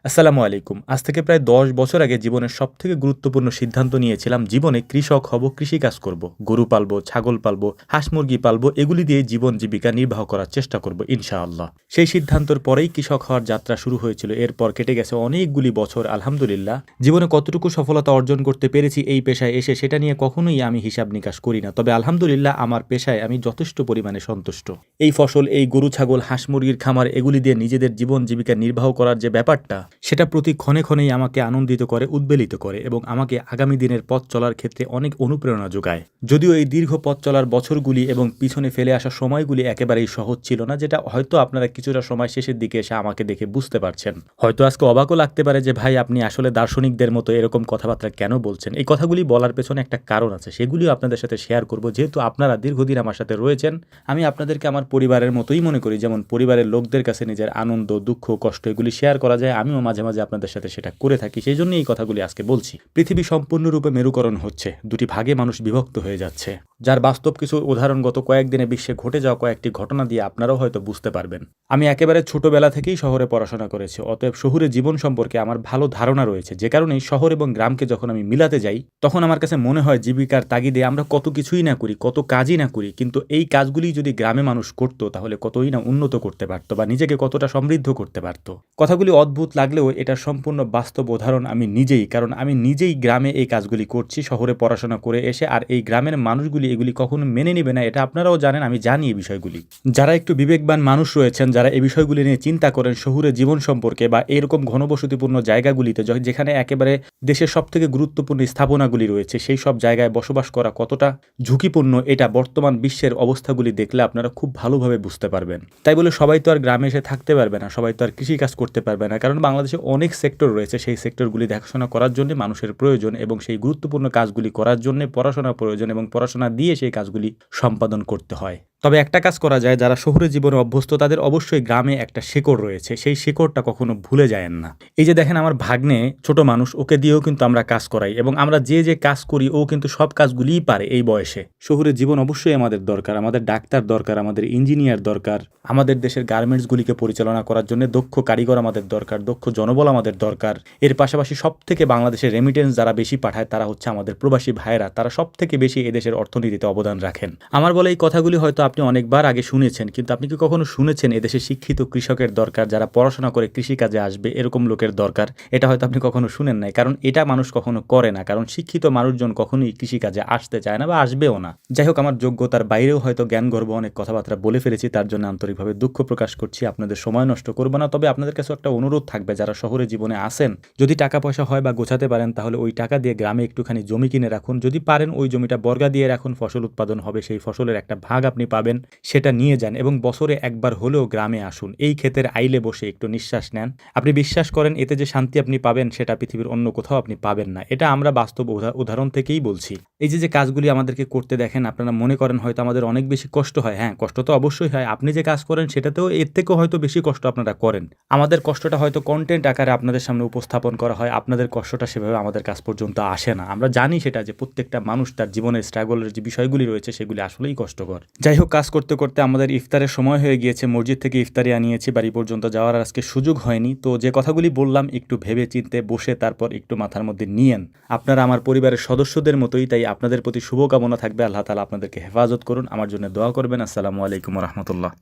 আসসালামু আলাইকুম। আজ থেকে প্রায় ১০ বছর আগে জীবনের সবথেকে গুরুত্বপূর্ণ সিদ্ধান্ত নিয়েছিলাম জীবনে কৃষক হব, কৃষিকাজ করব। গরু পালবো, ছাগল পালবো, হাঁস-মুরগি পালবো, এগুলি দিয়ে জীবন জীবিকা নির্বাহ করার চেষ্টা করব ইনশাআল্লাহ। সেই সিদ্ধান্তর পরেই কৃষক হওয়ার যাত্রা শুরু হয়েছিল। এরপর কেটে গেছে অনেকগুলি বছর আলহামদুলিল্লাহ। জীবনে কতটুকু সফলতা অর্জন করতে পেরেছি এই পেশায় এসে সেটা নিয়ে কখনোই আমি হিসাব নিকাশ করি না। তবে আলহামদুলিল্লাহ আমার পেশায় আমি যথেষ্ট পরিমাণে সন্তুষ্ট। এই ফসল, এই গরু, ছাগল, হাঁস-মুরগির খামার এগুলি দিয়ে নিজেদের জীবন জীবিকা নির্বাহ করার যে ব্যাপারটা সেটা প্রতি ক্ষণে ক্ষণেই আমাকে আনন্দিত করে, উদ্বেলিত করে এবং আমাকে আগামী দিনের পথ চলার ক্ষেত্রে অনেক অনুপ্রেরণা যোগায়। যদিও এই দীর্ঘ পথ চলার বছরগুলি এবং পিছনে ফেলে আসা সময়গুলি একেবারেই সহজ ছিল না, যেটা হয়তো আপনারা কিছুটা সময় শেষের দিকে এসে আমাকে দেখে বুঝতে পারছেন। হয়তো আজকে অবাকও লাগতে পারে যে ভাই আপনি আসলে দার্শনিকদের মতো এরকম কথাবার্তা কেন বলছেন। এই কথাগুলি বলার পেছনে একটা কারণ আছে, সেগুলিও আপনাদের সাথে শেয়ার করব। যেহেতু আপনারা দীর্ঘদিন আমার সাথে রয়েছেন, আমি আপনাদেরকে আমার পরিবারের মতোই মনে করি। যেমন পরিবারের লোকদের কাছে নিজের আনন্দ, দুঃখ, কষ্ট এগুলি শেয়ার করা যায়, আমিও মাঝে মাঝে আপনাদের সাথে সেটা করে থাকি। সেই জন্য এই কথাগুলি আজকে বলছি। পৃথিবী সম্পূর্ণরূপে মেরুকরণ হচ্ছে, দুটি ভাগে মানুষ বিভক্ত হয়ে যাচ্ছে, যার বাস্তব কিছু উদাহরণ গত কয়েকদিনে বিশ্বে ঘটে যাওয়া কয়েকটি ঘটনা দিয়ে আপনারাও হয়তো বুঝতে পারবেন। আমি একেবারে ছোটবেলা থেকেই শহরে পড়াশোনা করেছি, অতএব শহুরে জীবন সম্পর্কে আমার ভালো ধারণা রয়েছে। যে কারণেই শহর এবং গ্রামকে যখন আমি মিলাতে যাই, তখন আমার কাছে মনে হয় জীবিকার তাগিদে আমরা কত কিছুই না করি, কত কাজই না করি, কিন্তু এই কাজগুলি যদি গ্রামে মানুষ করতো তাহলে কতই না উন্নত করতে পারতো বা নিজেকে কতটা সমৃদ্ধ করতে পারতো। কথাগুলি অদ্ভুত লাগলেও এটা সম্পূর্ণ বাস্তব উদাহরণ আমি নিজেই, কারণ আমি নিজেই গ্রামে এই কাজগুলি করছি শহরে পড়াশোনা করে এসে। আর এই গ্রামের মানুষগুলি এগুলি কখনো মেনে নেবে না, এটা আপনারাও জানেন, আমি জানি এই বিষয়গুলি। যারা একটু বিবেকবান মানুষ রয়েছেন, যারা এই বিষয়গুলি নিয়ে চিন্তা করেন শহুরে জীবন সম্পর্কে বা এরকম ঘনবসতিপূর্ণ জায়গাগুলিতে যেখানে একেবারে দেশের সবথেকে গুরুত্বপূর্ণ স্থাপনাগুলি রয়েছে, সেই সব জায়গায় বসবাস করা কতটা ঝুঁকিপূর্ণ এটা বর্তমান বিশ্বের অবস্থাগুলি দেখলে আপনারা খুব ভালোভাবে বুঝতে পারবেন। তাই বলে সবাই তো আর গ্রামে এসে থাকতে পারবে না, সবাই তো আর কৃষিকাজ করতে পারবে না, কারণ বাংলাদেশে অনেক সেক্টর রয়েছে। সেই সেক্টরগুলি দেখাশোনা করার জন্য মানুষের প্রয়োজন এবং সেই গুরুত্বপূর্ণ কাজগুলি করার জন্য পড়াশোনার প্রয়োজন এবং পড়াশোনা দিয়ে সেই কাজগুলি সম্পাদন করতে হয়। তবে একটা কাজ করা যায়, যারা শহুরে জীবনে অভ্যস্ত তাদের অবশ্যই গ্রামে একটা শেকড় রয়েছে, সেই শেকড়টা কখনো ভুলে যায়েন না। এই যে দেখেন আমার ভাগ্নে ছোট মানুষ, ওকে দিয়েও কিন্তু আমরা কাজ করাই এবং আমরা যে যে কাজ করি ও কিন্তু সব কাজগুলিই পারে এই বয়সে। শহুরে জীবন অবশ্যই আমাদের দরকার, আমাদের ডাক্তার দরকার, আমাদের ইঞ্জিনিয়ার দরকার, আমাদের দেশের গার্মেন্টসগুলিকে পরিচালনা করার জন্য দক্ষ কারিগর আমাদের দরকার, দক্ষ জনবল আমাদের দরকার। এর পাশাপাশি সব থেকে বাংলাদেশের রেমিটেন্স যারা বেশি পাঠায় তারা হচ্ছে আমাদের প্রবাসী ভাইয়েরা, তারা সব থেকে বেশি এদেশের অর্থনীতিতে অবদান রাখেন। আমার বলে এই কথাগুলি হয়তো আপনি অনেকবার আগে শুনেছেন, কিন্তু আপনি কি কখনো শুনেছেন এদেশে শিক্ষিত কৃষকের দরকার, যারা পড়াশোনা করে কৃষিকাজে আসবে এরকম লোকের দরকার? এটা হয়তো আপনি কখনো শুনেন নাই, কারণ এটা মানুষ কখনো করে না, কারণ শিক্ষিত মানুষজন কখনোই কৃষিকাজে আসতে চায় না বা আসবেও না। যাই হোক, আমার যোগ্যতার বাইরেও হয়তো জ্ঞানগর্ভ অনেক কথাবার্তা বলে ফেলেছি, তার জন্য আন্তরিকভাবে দুঃখ প্রকাশ করছি। আপনাদের সময় নষ্ট করবো না, তবে আপনাদের কাছে একটা অনুরোধ থাকবে, যারা শহরে জীবনে আসেন, যদি টাকা পয়সা হয় বা গোছাতে পারেন তাহলে ওই টাকা দিয়ে গ্রামে একটুখানি জমি কিনে রাখুন। যদি পারেন ওই জমিটা বর্গা দিয়ে রাখুন, ফসল উৎপাদন হবে, সেই ফসলের একটা ভাগ আপনি পাবেন, সেটা নিয়ে যান এবং বছরে একবার হলেও গ্রামে আসুন। এই ক্ষেতের আইলে বসে একটু নিঃশ্বাস নেন। আপনি বিশ্বাস করেন এতে যে শান্তি আপনি পাবেন সেটা পৃথিবীর অন্য কোথাও আপনি পাবেন না। এটা আমরা বাস্তব উদাহরণ থেকেই বলছি। এই যে কাজগুলি আমাদেরকে করতে দেখেন, আপনারা মনে করেন হয়তো আমাদের অনেক বেশি কষ্ট হয়। হ্যাঁ, কষ্ট তো অবশ্যই হয়। আপনি যে কাজ করেন সেটাতেও এর থেকেও হয়তো বেশি কষ্ট আপনারা করেন। আমাদের কষ্টটা হয়তো কন্টেন্ট আকারে আপনাদের সামনে উপস্থাপন করা হয়, আপনাদের কষ্টটা সেভাবে আমাদের কাছ পর্যন্ত আসে না। আমরা জানি সেটা যে প্রত্যেকটা মানুষ তার জীবনের স্ট্রাগলের যে বিষয়গুলি রয়েছে সেগুলি আসলেই কষ্টকর। যাই হোক, কাজ করতে করতে আমাদের ইফতারের সময় হয়ে গিয়েছে, মসজিদ থেকে ইফতারি আনিয়েছি, বাড়ি পর্যন্ত যাওয়ার আজকে সুযোগ হয়নি। তো যে কথাগুলি বললাম একটু ভেবে চিন্তে বসে তারপর একটু মাথার মধ্যে নিয়েন। আপনারা আমার পরিবারের সদস্যদের মতোই, তাই আপনাদের প্রতি শুভকামনা থাকবে। আল্লাহ তাআলা আপনাদেরকে হেফাজত করুন, আমার জন্য দোয়া করবেন। আসসালামু আলাইকুম ওয়া রাহমাতুল্লাহ।